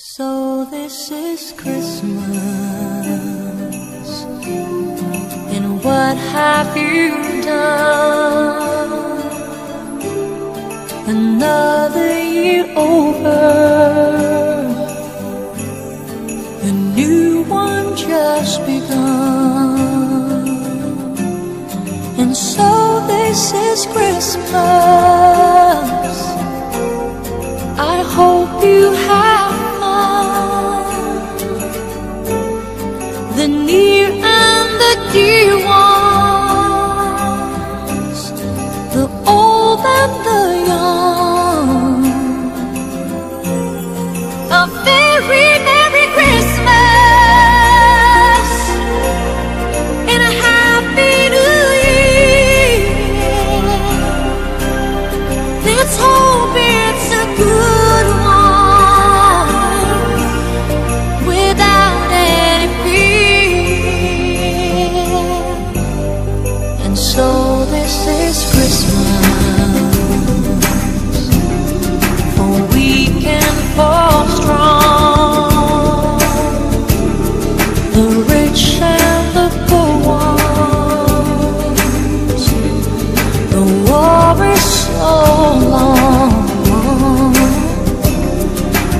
So this is Christmas, and what have you done? Another year over, a new one just begun. And so this is Christmas. I hope you have the near and the dear ones, the old and the young. A very Merry Christmas and a Happy New Year. Let's hope it's a good one without any fear. And so this is Christmas, for weak and for strong, the rich and the poor ones. The war is so long,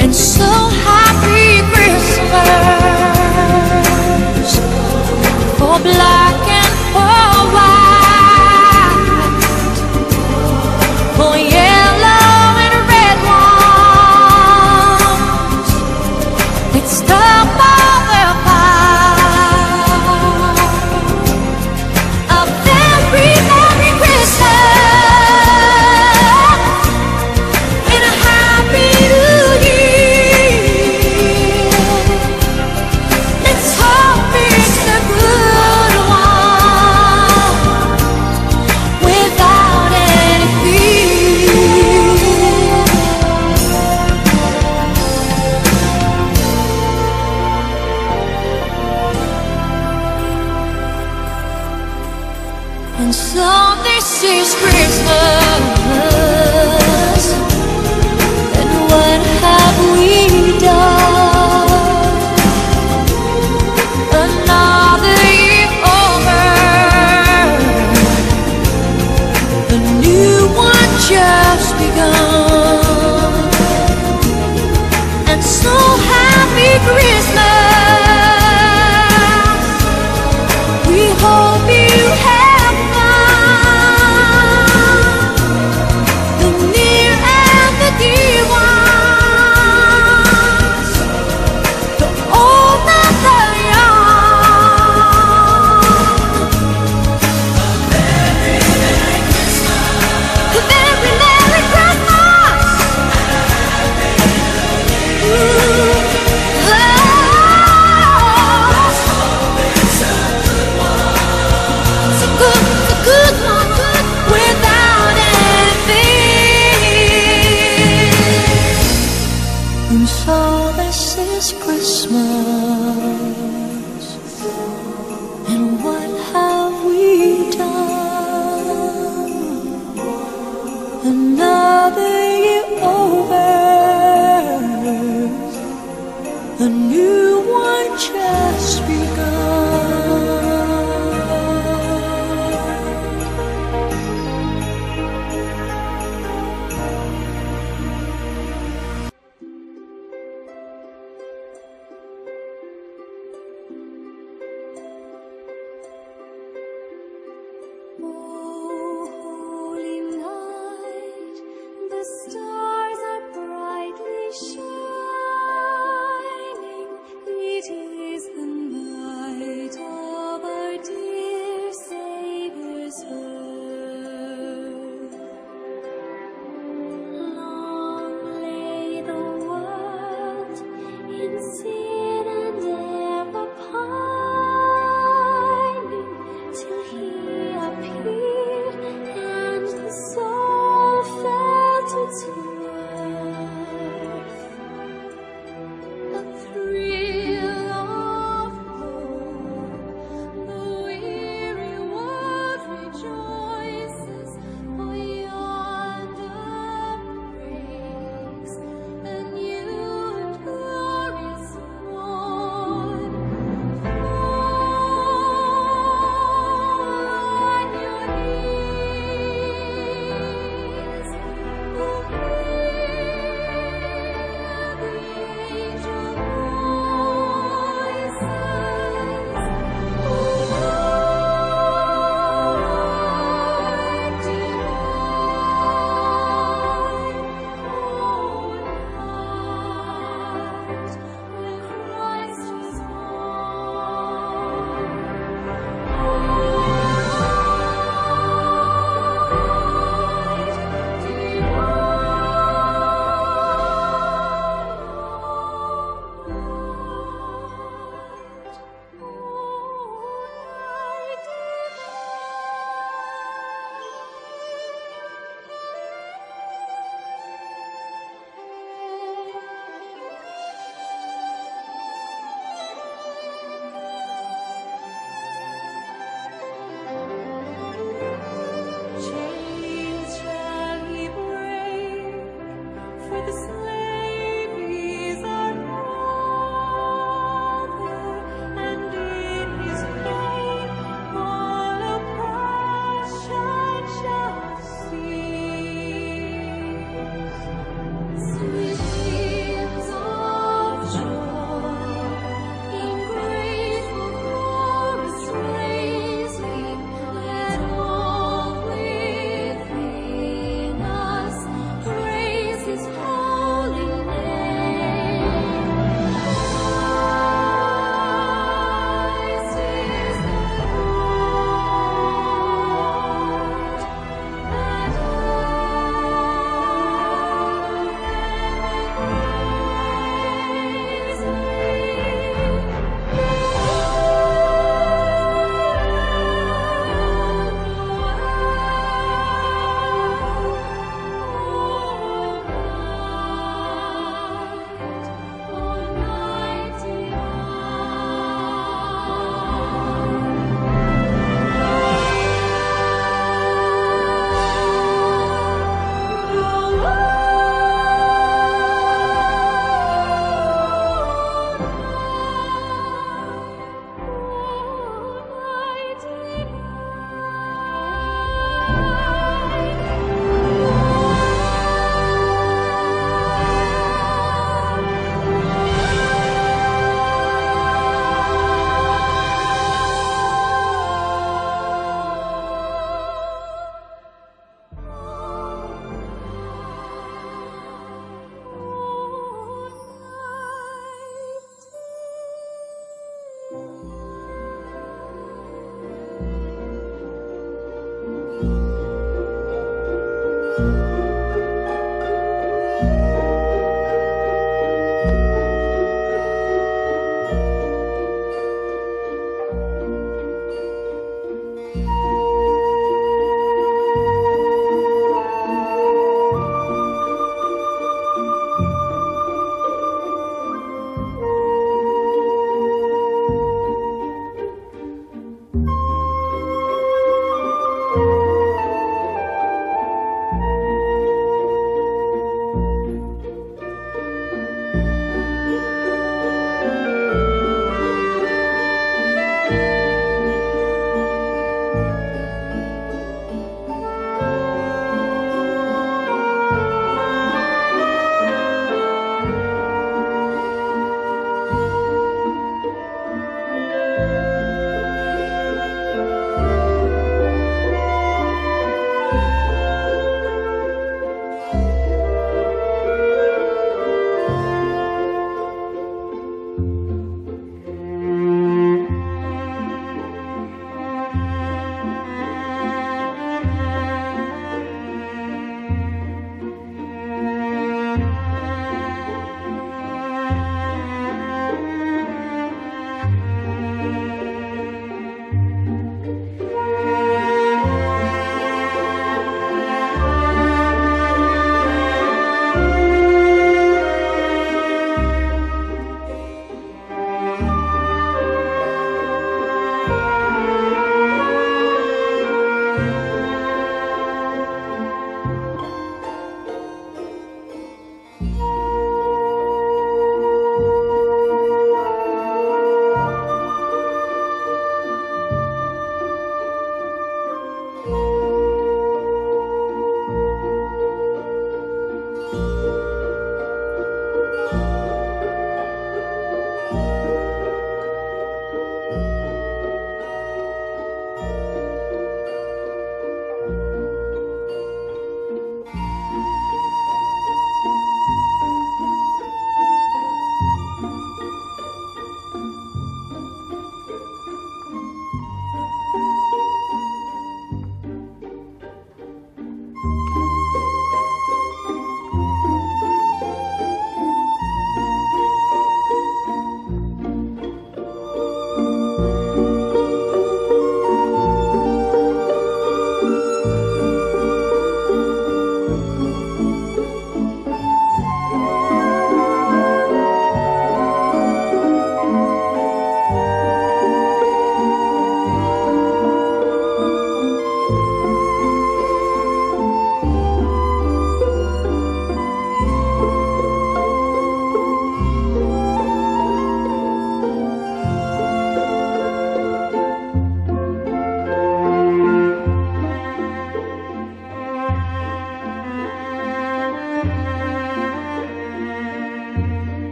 and so happy Christmas for black and for white, for yellow and red ones. It's the mother pie. A very Merry Christmas and a Happy New Year. Let's hope it's a good one without any fear. And so this is Christmas, and what have we done? Another year over, a new one just begun. And so happy Christmas, we hope you have fun, the near and the dear ones, the old and the young. A very Merry Christmas. Ooh, it's a good one, without anything. And so this is Christmas, and what have we done? Another year over, a new one just begun. Oh, holy night, the stars are bright.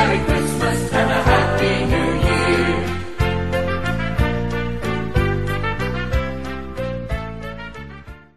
Merry Christmas.